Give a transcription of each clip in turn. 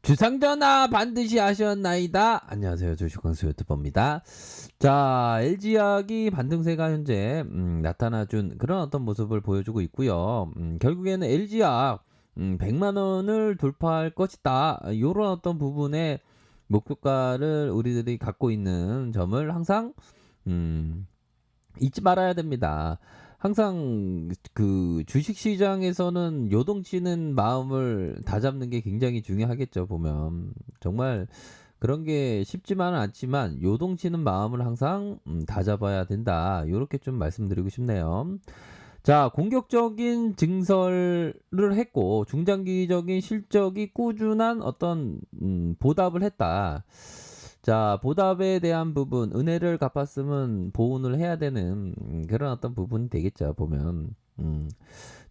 주상전화 반드시 하셨나이다. 안녕하세요. 주식광수 유튜버입니다. 자, LG화학이 반등세가 현재 나타나준 그런 어떤 모습을 보여주고 있고요. 결국에는 LG화학 100만 원을 돌파할 것이다. 요런 어떤 부분의 목표가를 우리들이 갖고 있는 점을 항상 음 잊지 말아야 됩니다. 항상 그 주식 시장에서는 요동치는 마음을 다잡는 게 굉장히 중요하겠죠, 보면. 정말 그런 게 쉽지만은 않지만 요동치는 마음을 항상 다잡아야 된다. 요렇게 좀 말씀드리고 싶네요. 자, 공격적인 증설을 했고 중장기적인 실적이 꾸준한 어떤 보답을 했다. 자, 보답에 대한 부분, 은혜를 갚았으면 보훈을 해야 되는 그런 어떤 부분이 되겠죠, 보면.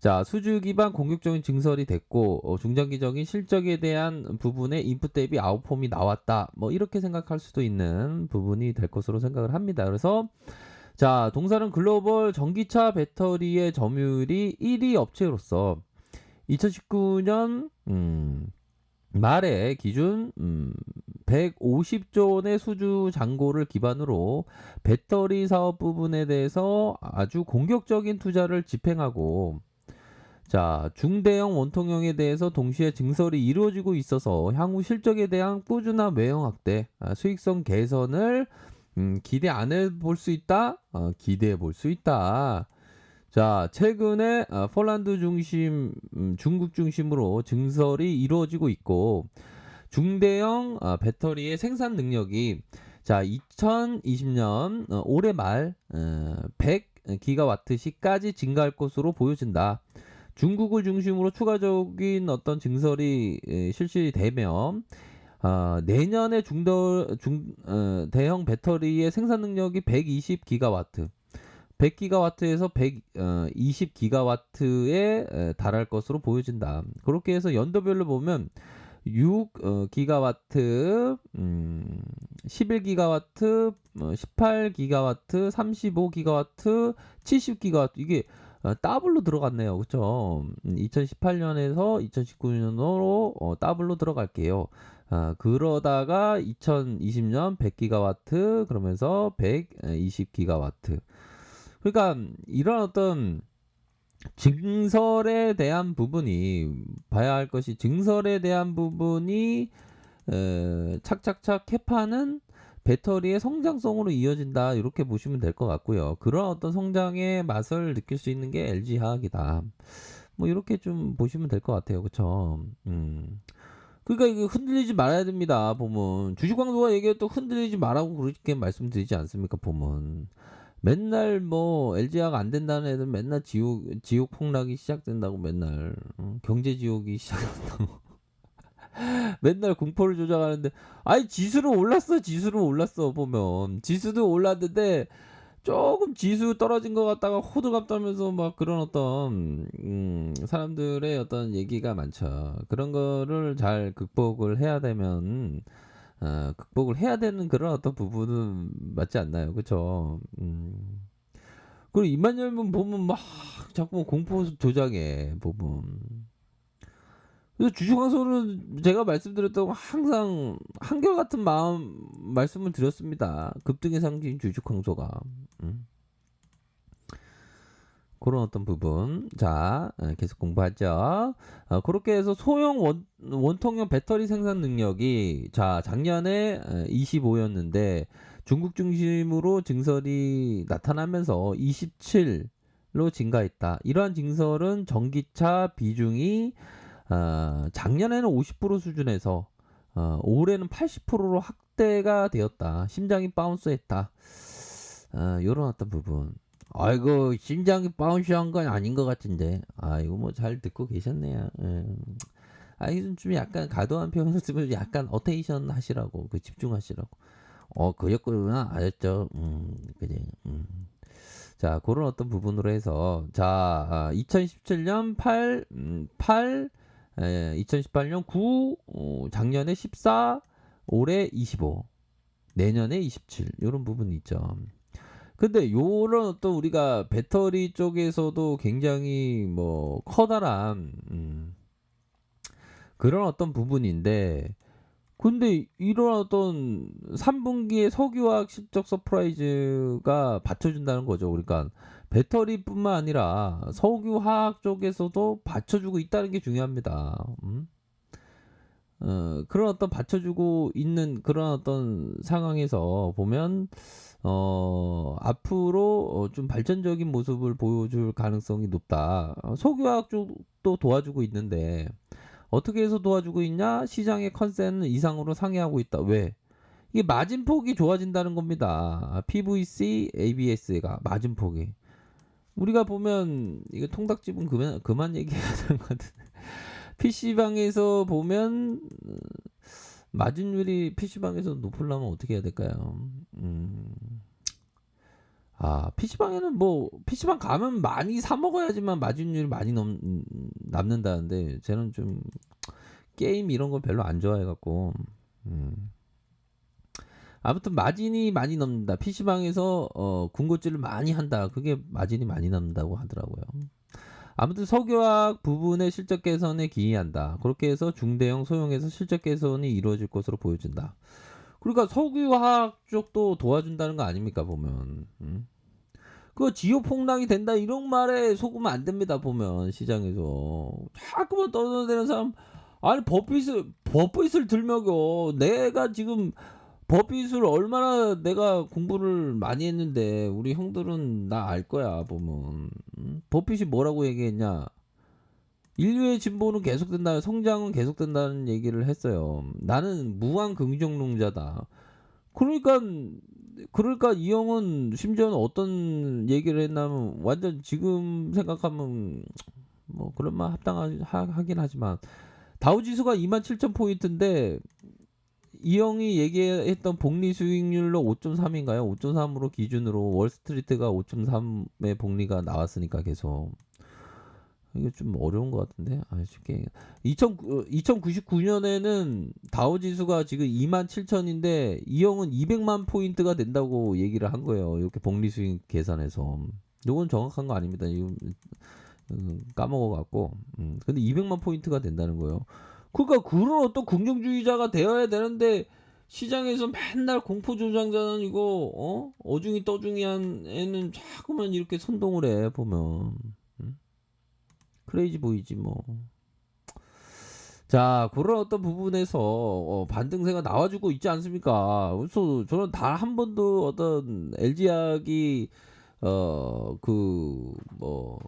자, 수주 기반 공격적인 증설이 됐고 중장기적인 실적에 대한 부분에 인풋 대비 아웃폼이 나왔다. 뭐 이렇게 생각할 수도 있는 부분이 될 것으로 생각을 합니다. 그래서 자, 동사는 글로벌 전기차 배터리의 점유율이 1위 업체로서 2019년 말에 기준 150조 원의 수주 잔고를 기반으로 배터리 사업 부분에 대해서 아주 공격적인 투자를 집행하고 자, 중대형 원통형에 대해서 동시에 증설이 이루어지고 있어서 향후 실적에 대한 꾸준한 매형 확대, 수익성 개선을 기대 안 해볼 수 있다? 기대해 볼 수 있다. 자, 최근에 폴란드 중심, 중국 중심으로 증설이 이루어지고 있고 중대형 배터리의 생산 능력이 자 2020년 올해 말 100기가와트시까지 증가할 것으로 보여진다. 중국을 중심으로 추가적인 어떤 증설이 실시되면 내년에 대형 배터리의 생산 능력이 120기가와트, 100기가와트에서 120기가와트에 달할 것으로 보여진다. 그렇게 해서 연도별로 보면 6기가와트, 11기가와트, 18기가와트, 35기가와트, 70기가와트 이게 더블로 들어갔네요. 그쵸? 2018년에서 2019년으로 더블로 들어갈게요. 그러다가 2020년 100기가와트 그러면서 120기가와트. 그러니까 이런 어떤 증설에 대한 부분이 봐야 할 것이 증설에 대한 부분이 착착착 캐파는 배터리의 성장성으로 이어진다 이렇게 보시면 될 것 같고요. 그런 어떤 성장의 맛을 느낄 수 있는 게 LG화학이다. 뭐 이렇게 좀 보시면 될 것 같아요. 그쵸? 그러니까 이게 흔들리지 말아야 됩니다. 보면 주식광고가 얘기해도 흔들리지 말라고 그렇게 말씀드리지 않습니까? 보면 맨날 뭐 LG화학 안 된다는 애들 맨날 지옥 폭락이 시작된다고 맨날 경제 지옥이 시작된다고 맨날 공포를 조장하는데 아니 지수는 올랐어 보면 지수도 올랐는데 조금 지수 떨어진 것 같다가 호들갑 떨면서 막 그런 어떤 사람들의 어떤 얘기가 많죠. 그런 거를 잘 극복을 해야 되면 극복을 해야 되는 그런 어떤 부분은 맞지 않나요? 그쵸? 그리고 입만 열면 보면 막 자꾸 공포 조장해 보면. 그래서 주식광고는 제가 말씀드렸던 항상 한결같은 마음 말씀을 드렸습니다. 급등의 상징 주식광고가. 음. 그런 어떤 부분. 자, 계속 공부하죠. 그렇게 해서 소형 원통형 배터리 생산 능력이 자, 작년에 25였는데 중국 중심으로 증설이 나타나면서 27로 증가했다. 이러한 증설은 전기차 비중이 작년에는 50% 수준에서 올해는 80%로 확대가 되었다. 심장이 바운스했다. 요런 어떤 부분. 아이고 심장이 바운스한 건 아닌 것 같은데. 이거 뭐 잘 듣고 계셨네요. 예. 이건 좀 약간 과도한 표현을 쓰면 약간 어테이션 하시라고 그 집중하시라고. 그랬구나 알았죠. 그래. 자, 그런 어떤 부분으로 해서 자, 2017년 2018년 9, 작년에 14, 올해 25, 내년에 27 이런 부분이 있죠. 근데 요런 어떤 우리가 배터리 쪽에서도 굉장히 뭐 커다란 그런 어떤 부분인데 근데 이런 어떤 3분기에 석유화학 실적 서프라이즈가 받쳐준다는 거죠. 그러니까 배터리뿐만 아니라 석유화학 쪽에서도 받쳐주고 있다는 게 중요합니다. 그런 어떤 받쳐주고 있는 그런 어떤 상황에서 보면 앞으로 좀 발전적인 모습을 보여줄 가능성이 높다. 석유화학 쪽도 도와주고 있는데 어떻게 해서 도와주고 있냐? 시장의 컨센은 이상으로 상회하고 있다. 왜? 이게 마진폭이 좋아진다는 겁니다. PVC, ABS가 마진폭이. 우리가 보면 이거 통닭집은 그만 얘기해야 되는 것 같은데. PC방에서 보면 마진율이 PC방에서 높으려면 어떻게 해야 될까요? PC방에는 뭐 PC방 가면 많이 사 먹어야지만 마진율이 많이 남는다는데 쟤는 좀 게임 이런 거 별로 안 좋아해 갖고 아무튼 마진이 많이 남는다. PC방에서 군것질을 많이 한다. 그게 마진이 많이 남는다고 하더라고요. 아무튼 석유화학 부분의 실적 개선에 기여한다. 그렇게 해서 중대형 소형에서 실적 개선이 이루어질 것으로 보여진다. 그러니까 석유화학 쪽도 도와준다는 거 아닙니까 보면. 그 지효 폭락이 된다 이런 말에 속으면 안 됩니다 보면 시장에서 자꾸만 떠들어대는 사람 아니 버핏을 들먹여 내가 지금 버핏을 얼마나 내가 공부를 많이 했는데 우리 형들은 나 알 거야 보면 버핏이 뭐라고 얘기했냐 인류의 진보는 계속된다 성장은 계속된다는 얘기를 했어요 나는 무한 긍정론자다 그러니까 이 형은 심지어는 어떤 얘기를 했냐면 완전 지금 생각하면 뭐 그런 말 합당하긴 하지만 다우지수가 27,000포인트인데 이 형이 얘기했던 복리 수익률로 5.3인가요? 5.3으로 기준으로 월스트리트가 5.3의 복리가 나왔으니까 계속 이게 좀 어려운 것 같은데 쉽게 2099년에는 다우지수가 지금 27,000인데 이 형은 200만 포인트가 된다고 얘기를 한 거예요. 이렇게 복리 수익 계산해서 이건 정확한 거 아닙니다. 이거 까먹어 갖고 근데 200만 포인트가 된다는 거예요. 그러니까 그런 어떤 긍정주의자가 되어야 되는데 시장에서 맨날 공포조장자는 이거 어중이 떠중이한 애는 자꾸만 이렇게 선동을 해 보면 크레이지 보이지 뭐. 자 그런 어떤 부분에서 반등세가 나와주고 있지 않습니까? 그래서 저는 단 한 번도 어떤 LG약이 그 뭐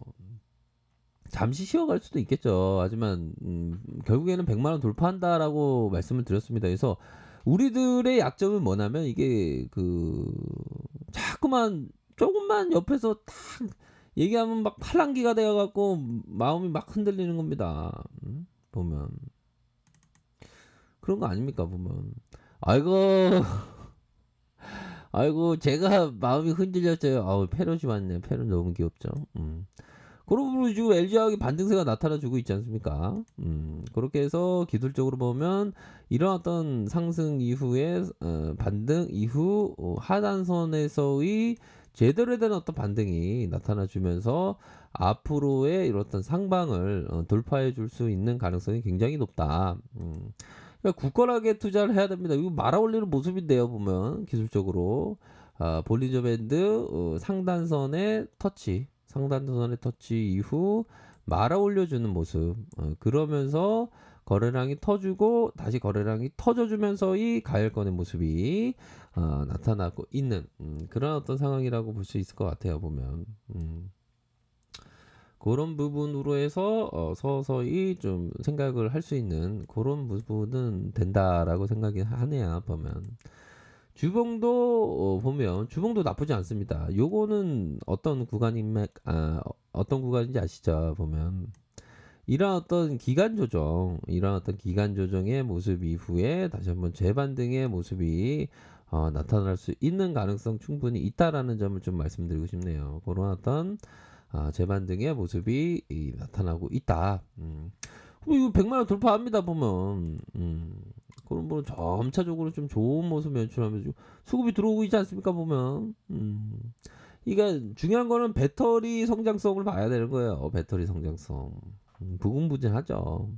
잠시 쉬어갈 수도 있겠죠. 하지만 결국에는 100만 원 돌파한다라고 말씀을 드렸습니다. 그래서 우리들의 약점은 뭐냐면 이게 그 자꾸만 조금만 옆에서 탁 얘기하면 막 팔랑귀가 되어갖고 마음이 막 흔들리는 겁니다. 보면 그런 거 아닙니까 보면 아이고 아이고 제가 마음이 흔들렸어요. 아우 패럿이 왔네. 패럿 너무 귀엽죠. 그러고 지금 LG화학이 반등세가 나타나주고 있지 않습니까? 그렇게 해서 기술적으로 보면 이런 어떤 상승 이후에 반등 이후 하단선에서의 제대로 된 어떤 반등이 나타나주면서 앞으로의 이런 어떤 상방을 돌파해 줄 수 있는 가능성이 굉장히 높다. 그러니까 굳건하게 투자를 해야 됩니다. 이거 말아 올리는 모습인데요, 보면 기술적으로 볼린저 밴드 상단선의 터치 이후 말아 올려주는 모습. 그러면서 거래량이 터주고 다시 거래량이 터져주면서 이 가열권의 모습이 나타나고 있는 그런 어떤 상황이라고 볼 수 있을 것 같아요, 보면. 그런 부분으로 해서 서서히 좀 생각을 할 수 있는 그런 부분은 된다라고 생각이 하네요 보면 주봉도 보면 주봉도 나쁘지 않습니다. 요거는 어떤 구간인지 아시죠? 보면 이런 어떤 기간 조정의 모습 이후에 다시 한번 재반등의 모습이 나타날 수 있는 가능성 충분히 있다라는 점을 좀 말씀드리고 싶네요. 그런 어떤 재반등의 모습이 나타나고 있다. 이거 100만 원 돌파합니다 보면. 그런 분 점차적으로 좀 좋은 모습 연출하면서 수급이 들어오고 있지 않습니까 보면. 그러니까 중요한 거는 배터리 성장성을 봐야 되는 거예요. 배터리 성장성. 부궁부진하죠.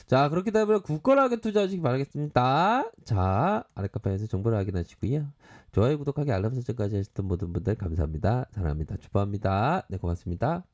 자, 그렇기 때문에 굳건하게 투자하시기 바라겠습니다. 자, 아래 카페에서 정보를 확인하시고요. 좋아요, 구독하기, 알람 설정까지 하셨던 모든 분들 감사합니다. 사랑합니다. 축복합니다. 네, 고맙습니다.